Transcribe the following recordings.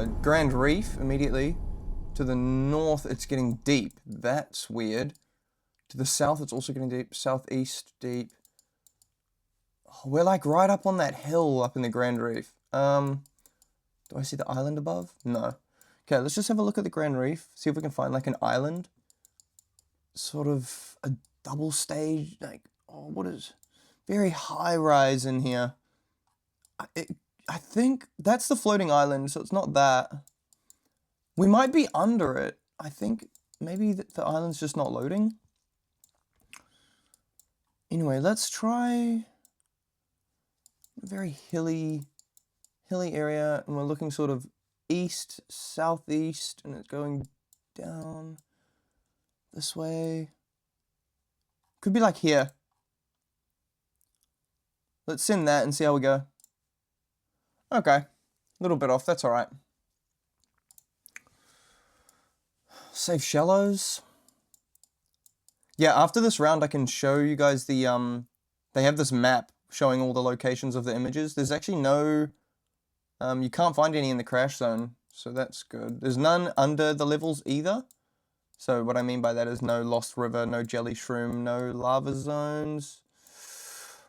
Grand Reef immediately. To the north, it's getting deep. That's weird. To the south, it's also getting deep. Southeast, deep. Oh, we're like right up on that hill up in the Grand Reef. Do I see the island above? No. Okay, let's just have a look at the Grand Reef. See if we can find like an island. Sort of a double stage, like, oh, what is... Very high rise in here. I think that's the floating island, so it's not that. We might be under it. I think maybe the island's just not loading. Anyway, let's try a very hilly area, and we're looking sort of east, southeast, and it's going down this way. Could be like here. Let's send that and see how we go. Okay, a little bit off, that's alright. Save shallows. Yeah, after this round I can show you guys the, they have this map showing all the locations of the images. There's actually no, you can't find any in the crash zone, so that's good. There's none under the levels either. So what I mean by that is no lost river, no jelly shroom, no lava zones.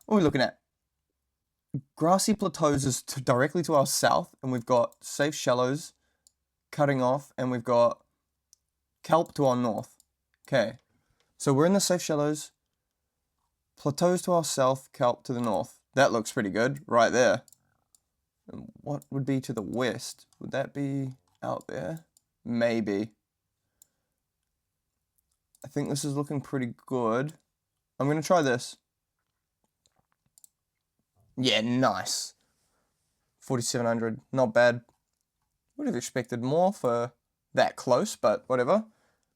What are we looking at? Grassy plateaus is directly to our south, and we've got safe shallows cutting off, and we've got kelp to our north. Okay, so we're in the safe shallows, plateaus to our south, kelp to the north. That looks pretty good right there. And what would be to the west? Would that be out there? Maybe. I think this is looking pretty good. I'm going to try this. Yeah, nice. 4,700, not bad. Would have expected more for that close, but whatever.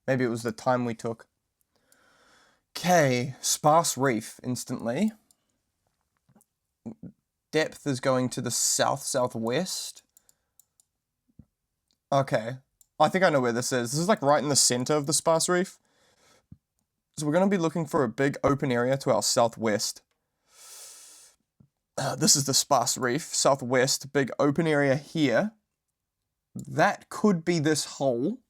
Maybe it was the time we took. Okay, sparse reef instantly. Depth is going to the south-southwest. Okay, I think I know where this is. This is like right in the center of the sparse reef. So we're going to be looking for a big open area to our southwest. This is the sparse reef, southwest, big open area here. That could be this hole.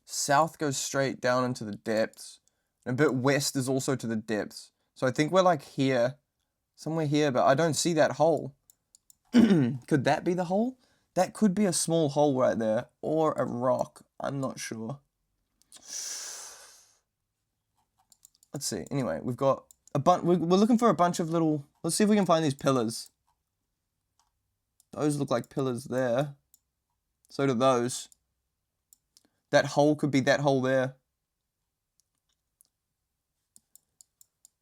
South goes straight down into the depths. And a bit west is also to the depths. So I think we're like here, somewhere here, but I don't see that hole. Could that be the hole? That could be a small hole right there, or a rock. I'm not sure. Let's see. Anyway, we've got a bunch. We're looking for a bunch of little. Let's see if we can find these pillars. Those look like pillars there. So do those. That hole could be that hole there.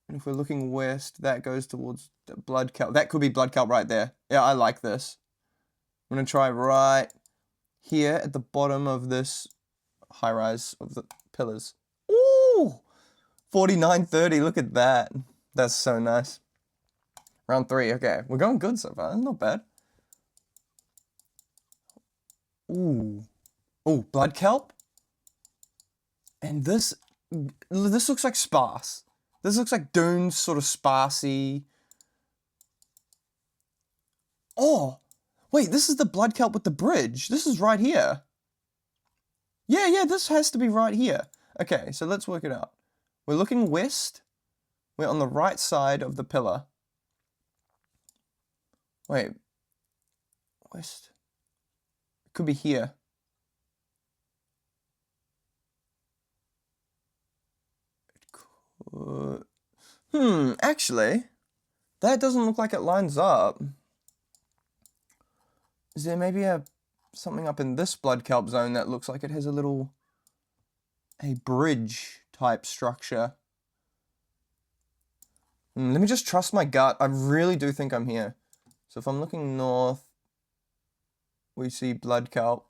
And if we're looking west, that goes towards the blood kelp. That could be blood kelp right there. Yeah, I like this. I'm gonna try right here at the bottom of this high rise of the pillars. Ooh! 49.30, look at that. That's so nice. Round 3, okay. We're going good so far, not bad. Ooh. Ooh, blood kelp? And this looks like sparse. This looks like dunes, sort of sparsy. Oh! Wait, this is the blood kelp with the bridge. This is right here. Yeah, this has to be right here. Okay, so let's work it out. We're looking west. We're on the right side of the pillar. Wait. West. It could be here. It could... actually, that doesn't look like it lines up. Is there maybe something up in this blood kelp zone that looks like it has a bridge type structure? Let me just trust my gut. I really do think I'm here. So if I'm looking north, we see blood kelp.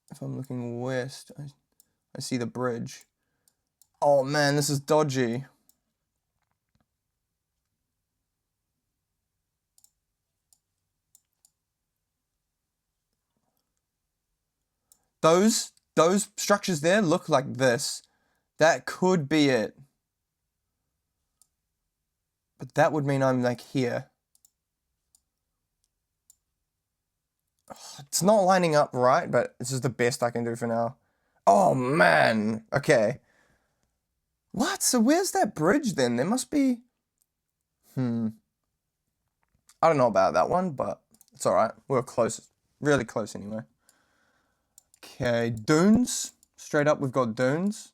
If I'm looking west, I see the bridge. Oh man, this is dodgy. Those structures there look like this. That could be it. But that would mean I'm like here. It's not lining up right, but this is the best I can do for now. Oh, man. Okay. What? So where's that bridge then? There must be... I don't know about that one, but it's alright. We're close. Really close anyway. Okay, dunes. Straight up, we've got dunes.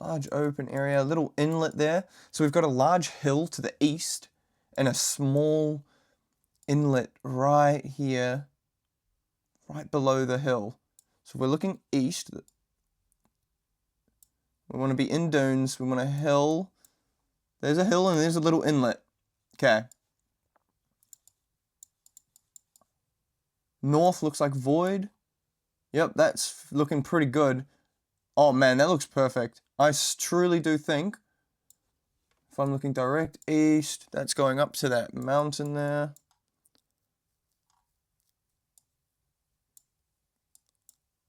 Large open area, little inlet there. So we've got a large hill to the east and a small inlet right here, right below the hill. So we're looking east. We want to be in dunes. We want a hill. There's a hill and there's a little inlet. Okay. North looks like void. Yep, that's looking pretty good. Oh man, that looks perfect. I truly do think, if I'm looking direct east, that's going up to that mountain there.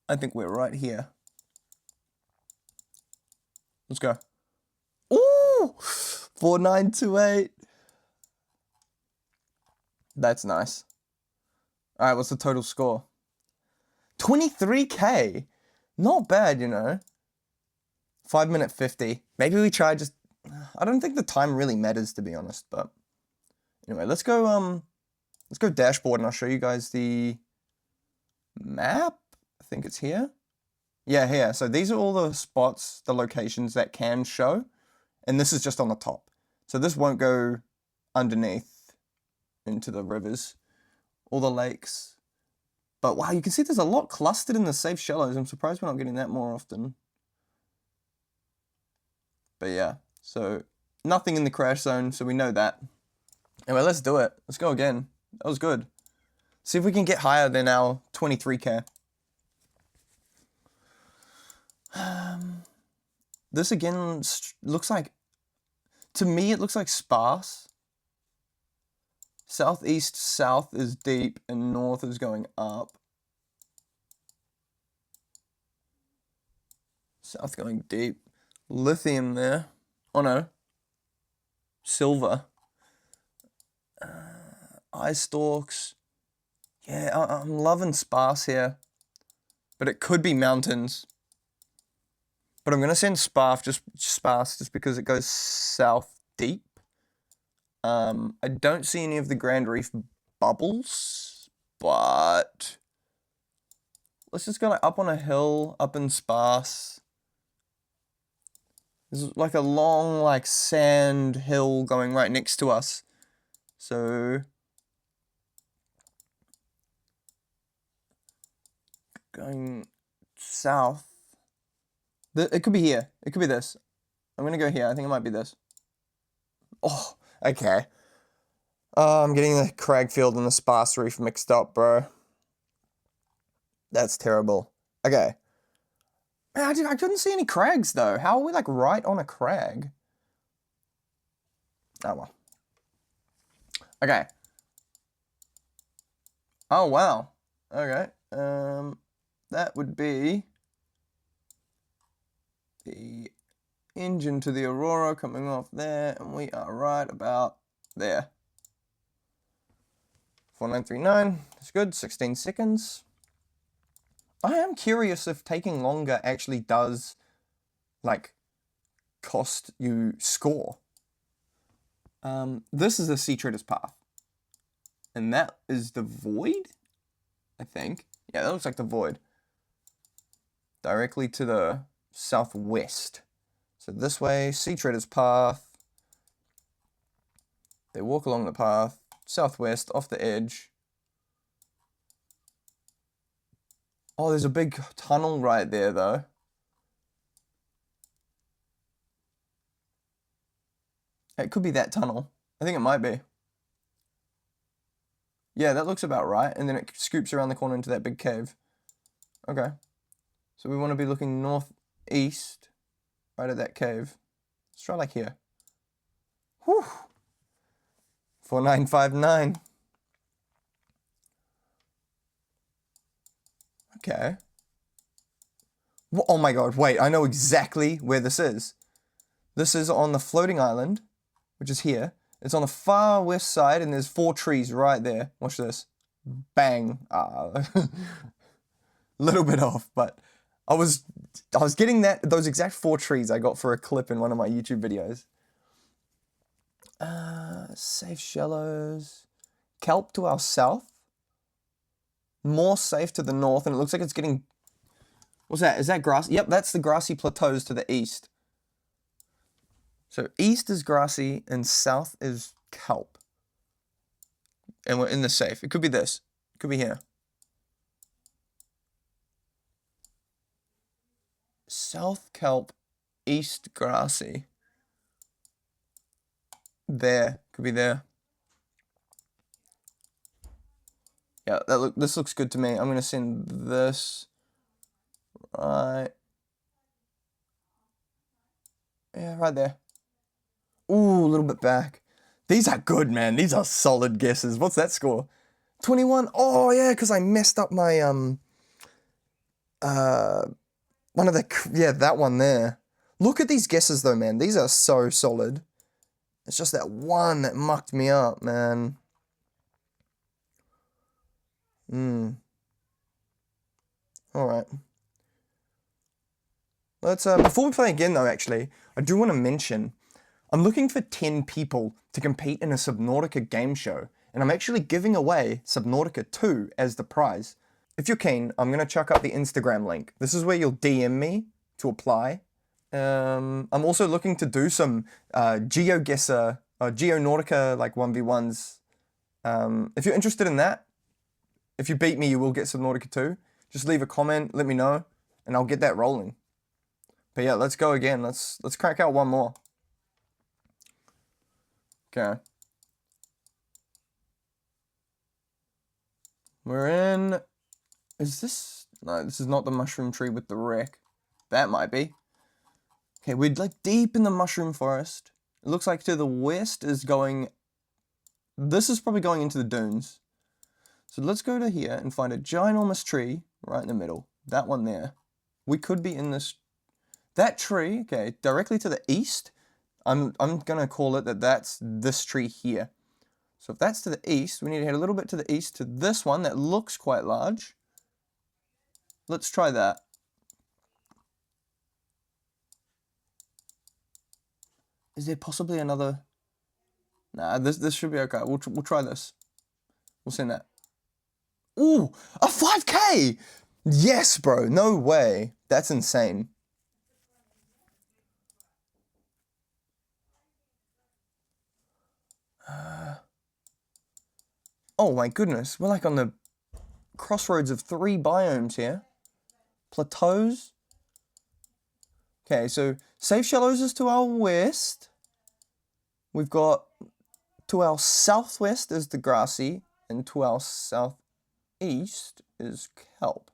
I think we're right here. Let's go. Ooh! 4928. That's nice. Alright, what's the total score? 23k. Not bad, you know. 5 minute 50. Maybe we try just... I don't think the time really matters, to be honest, but... Anyway, let's go dashboard and I'll show you guys the map. I think it's here. Yeah, here. So these are all the spots, the locations that can show. And this is just on the top. So this won't go underneath into the rivers or the lakes. But wow, you can see there's a lot clustered in the safe shallows. I'm surprised we're not getting that more often. But yeah, so nothing in the crash zone, so we know that. Anyway, let's do it. Let's go again. That was good. See if we can get higher than our 23k. This again looks like, to me it looks like sparse. Southeast south is deep and north is going up. South going deep. Lithium there. Oh no. Silver. Eye stalks. Yeah, I'm loving sparse here. But it could be mountains. But I'm going to send sparse just because it goes south deep. I don't see any of the Grand Reef bubbles, but let's just go up on a hill, up in sparse. There's like a long, like sand hill going right next to us. So going south. It could be here. It could be this. I'm gonna go here. I think it might be this. Oh, okay. I'm getting the Cragfield and the Sparse Reef mixed up, bro. That's terrible. Okay. Man, I couldn't see any crags, though. How are we, like, right on a crag? Oh, well. Okay. Oh, wow. Okay. That would be the engine to the Aurora coming off there, and we are right about there. 4939, that's good, 16 seconds. I am curious if taking longer actually does, like, cost you score. This is the Sea Treader's Path. And that is the Void, I think. Yeah, that looks like the Void. Directly to the southwest. So this way, Sea Treader's Path. They walk along the path, southwest, off the edge. Oh, there's a big tunnel right there, though. It could be that tunnel. I think it might be. Yeah, that looks about right. And then it scoops around the corner into that big cave. Okay. So we want to be looking northeast, right at that cave. Let's try like here. Whew. 4959. Okay. Oh my god, wait, I know exactly where this is. This is on the floating island, which is here. It's on the far west side, and there's 4 trees right there. Watch this. Bang. Little bit off, but I was getting those exact 4 trees I got for a clip in one of my YouTube videos. Safe shallows. Kelp to our south. More safe to the north, and it looks like it's getting... What's that? Is that grass? Yep, that's the grassy plateaus to the east. So east is grassy and south is kelp. And we're in the safe. It could be this. It could be here. South kelp, east grassy. There. Could be there. Yeah, this looks good to me. I'm gonna send this right. Yeah, right there. Ooh, a little bit back. These are good, man. These are solid guesses. What's that score? 21. Oh yeah, because I messed up my one of the that one there. Look at these guesses though, man. These are so solid. It's just that one that mucked me up, man. All right. Let's before we play again though, actually, I do want to mention I'm looking for 10 people to compete in a Subnautica game show, and I'm actually giving away Subnautica 2 as the prize. If you're keen, I'm going to chuck up the Instagram link. This is where you'll DM me to apply. I'm also looking to do some GeoGuessr or Geonautica like 1v1s. If you're interested in that, if you beat me, you will get Subnautica 2. Just leave a comment, let me know, and I'll get that rolling. But yeah, let's go again. Let's crack out one more. Okay. We're in... Is this... No, this is not the mushroom tree with the wreck. That might be. Okay, we're like deep in the mushroom forest. It looks like to the west is going... This is probably going into the dunes. So let's go to here and find a ginormous tree right in the middle. That one there. We could be in this... That tree, okay, directly to the east, I'm gonna call it that's this tree here. So if that's to the east, we need to head a little bit to the east to this one that looks quite large. Let's try that. Is there possibly another? Nah, this should be okay. We'll try this. We'll send that. Ooh, a 5K! Yes, bro. No way. That's insane. Oh my goodness, we're like on the crossroads of 3 biomes here. Plateaus. Okay, so Safe Shallows is to our west. We've got to our southwest is the grassy, and to our southeast is kelp.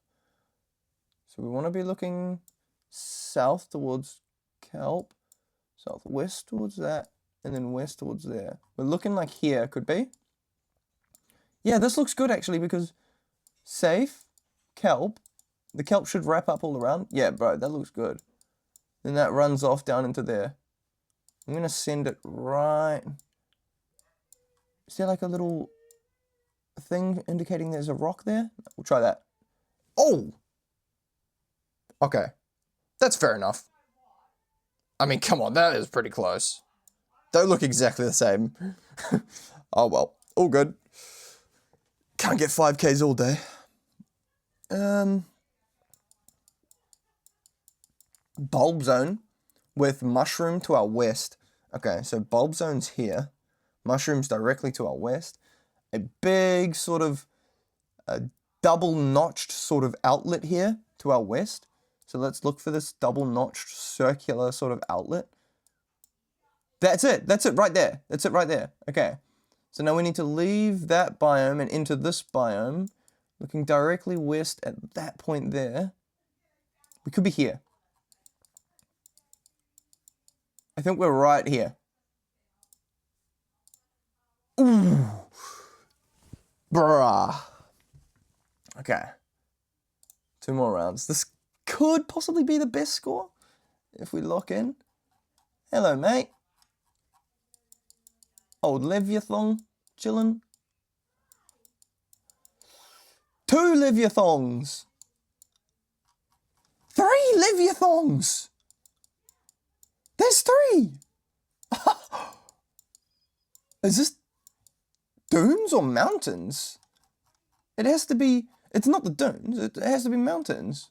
So we want to be looking south towards kelp, southwest towards that, and then west towards there. We're looking like here, could be. Yeah, this looks good actually because safe, kelp, the kelp should wrap up all around. Yeah, bro, that looks good. Then that runs off down into there. I'm going to send it right... Is there like a little thing indicating there's a rock there? We'll try that. Oh! Okay. That's fair enough. I mean, come on, that is pretty close. Don't look exactly the same. Oh well, all good. Can't get 5Ks all day. Bulb zone with mushroom to our west. Okay, so bulb zone's here. Mushrooms directly to our west. A big sort of double-notched sort of outlet here to our west. So let's look for this double-notched circular sort of outlet. That's it. That's it right there. That's it right there. Okay. So now we need to leave that biome and into this biome, looking directly west at that point there. We could be here. I think we're right here. Ooh. Bruh. Okay. 2 more rounds. This could possibly be the best score if we lock in. Hello, mate. Old Leviathan, chillin'. 2 Leviathans. 3 Leviathans. There's 3. Is this dunes or mountains? It has to be. It's not the dunes. It has to be mountains.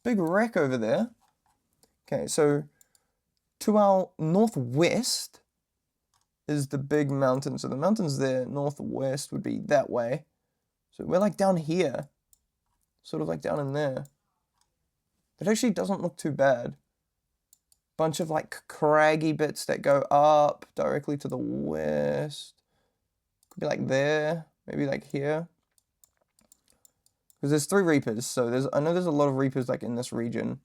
Big wreck over there. Okay, so to our northwest is the big mountain. So the mountains there, northwest would be that way. So we're like down here. Sort of like down in there. It actually doesn't look too bad. Bunch of like craggy bits that go up directly to the west. Could be like there, maybe like here. Because there's 3 reapers, so I know there's a lot of reapers like in this region.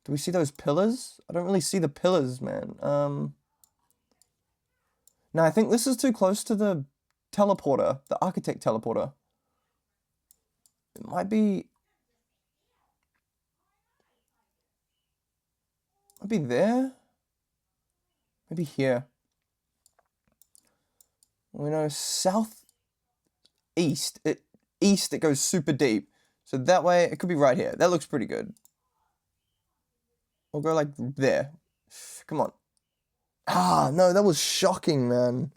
Do we see those pillars? I don't really see the pillars, man. No, I think this is too close to the teleporter, the architect teleporter. It might be there. Maybe here. We know southeast. East it goes super deep. So that way it could be right here. That looks pretty good. We'll go like there. Come on. Ah, no, that was shocking, man.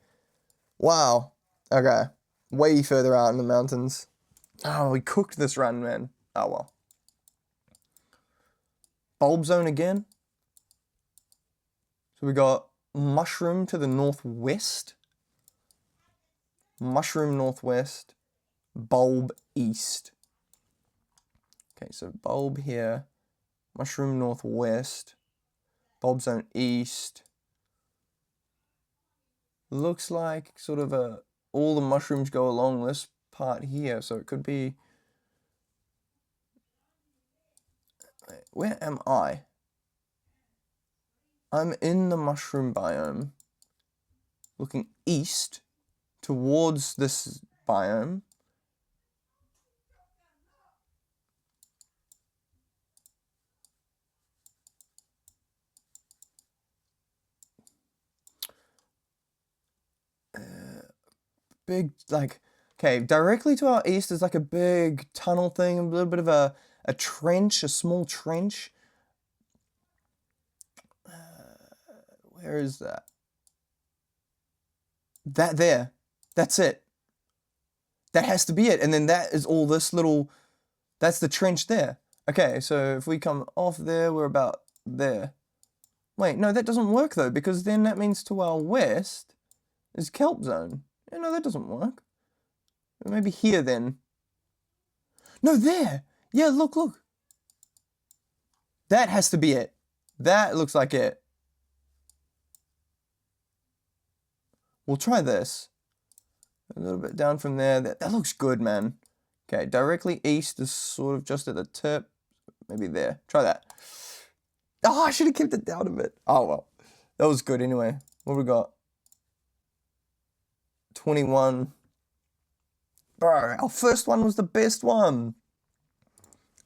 Wow. Okay. Way further out in the mountains. Oh, we cooked this run, man. Oh, well. Bulb zone again. So we got mushroom to the northwest. Mushroom northwest. Bulb east. Okay, so bulb here. Mushroom northwest. Bulb zone east. Looks like sort of all the mushrooms go along this part here, so it could be. Where am I? I'm in the mushroom biome. Looking east towards this biome. Big, like, okay, directly to our east is like a big tunnel thing, a little bit of a trench, a small trench. Where is that? That there. That's it. That has to be it. And then that is all this little, that's the trench there. Okay, so if we come off there, we're about there. Wait, no, that doesn't work though, because then that means to our west is kelp zone. Yeah, no, that doesn't work. Maybe here then. No, there. Yeah, look. That has to be it. That looks like it. We'll try this. A little bit down from there. That looks good, man. Okay, directly east is sort of just at the tip. Maybe there. Try that. Oh, I should have kept it down a bit. Oh, well. That was good anyway. What we got? 21. Bro, our first one was the best one.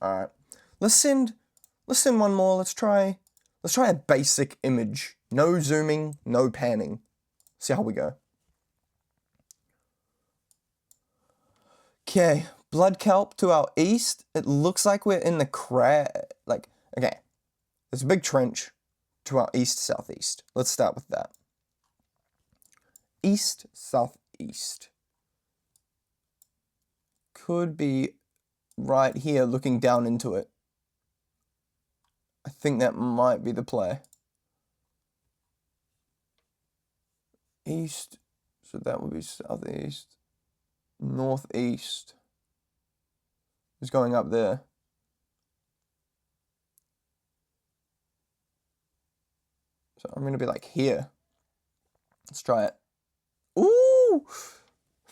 Alright. Let's send one more. Let's try a basic image. No zooming, no panning. See how we go. Okay, blood kelp to our east. It looks like we're in the okay. There's a big trench to our east-southeast. Let's start with that. East-southeast. Could be right here looking down into it. I think that might be the play. East, so that would be southeast. Northeast is going up there. So I'm going to be like here. Let's try it. Ooh!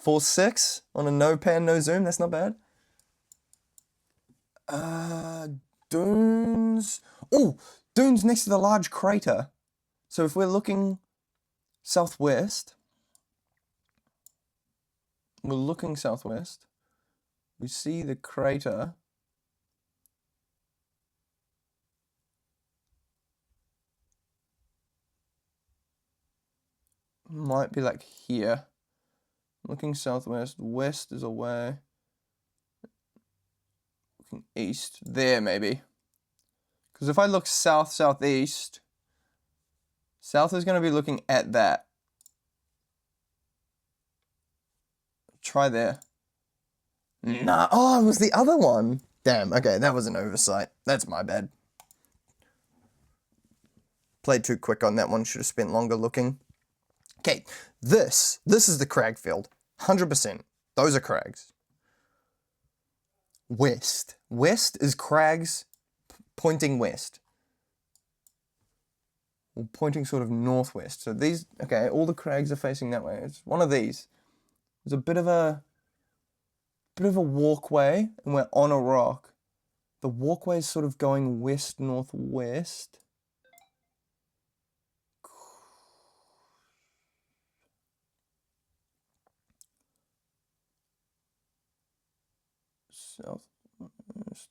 4.6 on a no pan, no zoom. That's not bad. Dunes. Oh, dunes next to the large crater. So if we're looking southwest, we see the crater. might be like here. Looking southwest, west is away. Looking east, there maybe. Because if I look south, southeast, south is going to be looking at that. Try there. Nah, oh, it was the other one. Damn, okay, that was an oversight. That's my bad. Played too quick on that one, should have spent longer looking. Okay, this is the crag field. 100%. Those are crags. West. West is crags pointing west. Or pointing sort of northwest. So these, okay, all the crags are facing that way. It's one of these. There's a bit of a walkway, and we're on a rock. The walkway is sort of going west-northwest. Southwest.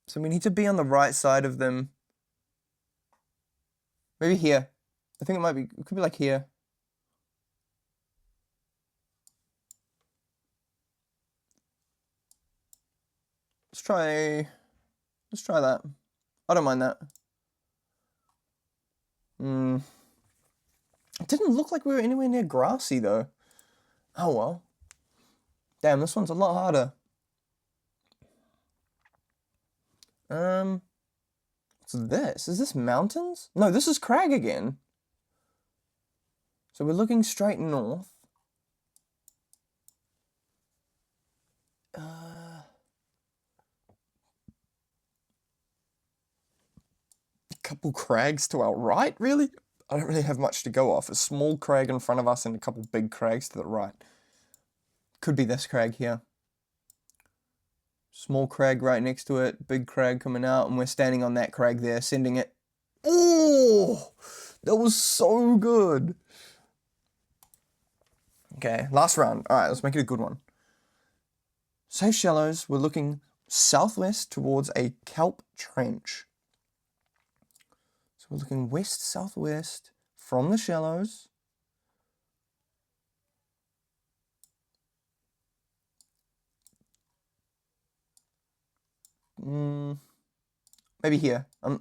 So we need to be on the right side of them. Maybe here. I think it could be like here. Let's try that. I don't mind that. It didn't look like we were anywhere near grassy though. Oh well. Damn, this one's a lot harder. What's this? Is this mountains? No, this is crag again. So we're looking straight north. A couple crags to our right, really? I don't really have much to go off. A small crag in front of us and a couple big crags to the right. Could be this crag here. Small crag right next to it, big crag coming out, and we're standing on that crag there, sending it. Oh, that was so good. Okay, last round. All right, let's make it a good one. Safe shallows, we're looking southwest towards a kelp trench. So we're looking west-southwest from the shallows. Maybe here. I'm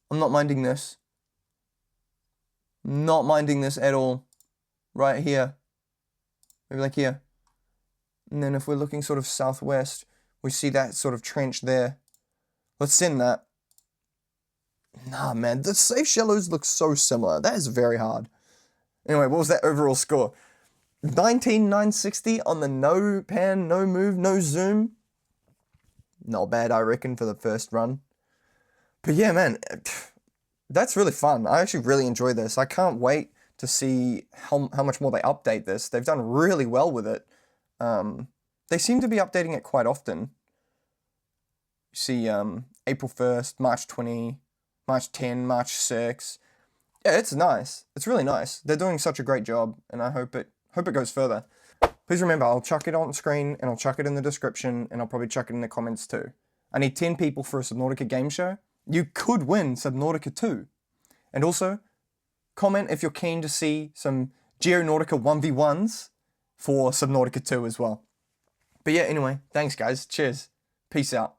not minding this. Not minding this at all. Right here. Maybe like here. And then if we're looking sort of southwest, we see that sort of trench there. Let's send that. Nah, man, the safe shallows look so similar. That is very hard. Anyway, what was that overall score? 19,960 on the no pan, no move, no zoom. Not bad, I reckon, for the first run. But yeah, man, that's really fun. I actually really enjoy this. I can't wait to see how much more they update this. They've done really well with it. They seem to be updating it quite often. You see April 1st, March 20, March 10, March 6. Yeah, it's nice. It's really nice. They're doing such a great job, and I hope it goes further. Please remember, I'll chuck it on screen, and I'll chuck it in the description, and I'll probably chuck it in the comments too. I need 10 people for a Subnautica game show. You could win Subnautica 2. And also, comment if you're keen to see some Geonautica 1v1s for Subnautica 2 as well. But yeah, anyway, thanks guys. Cheers. Peace out.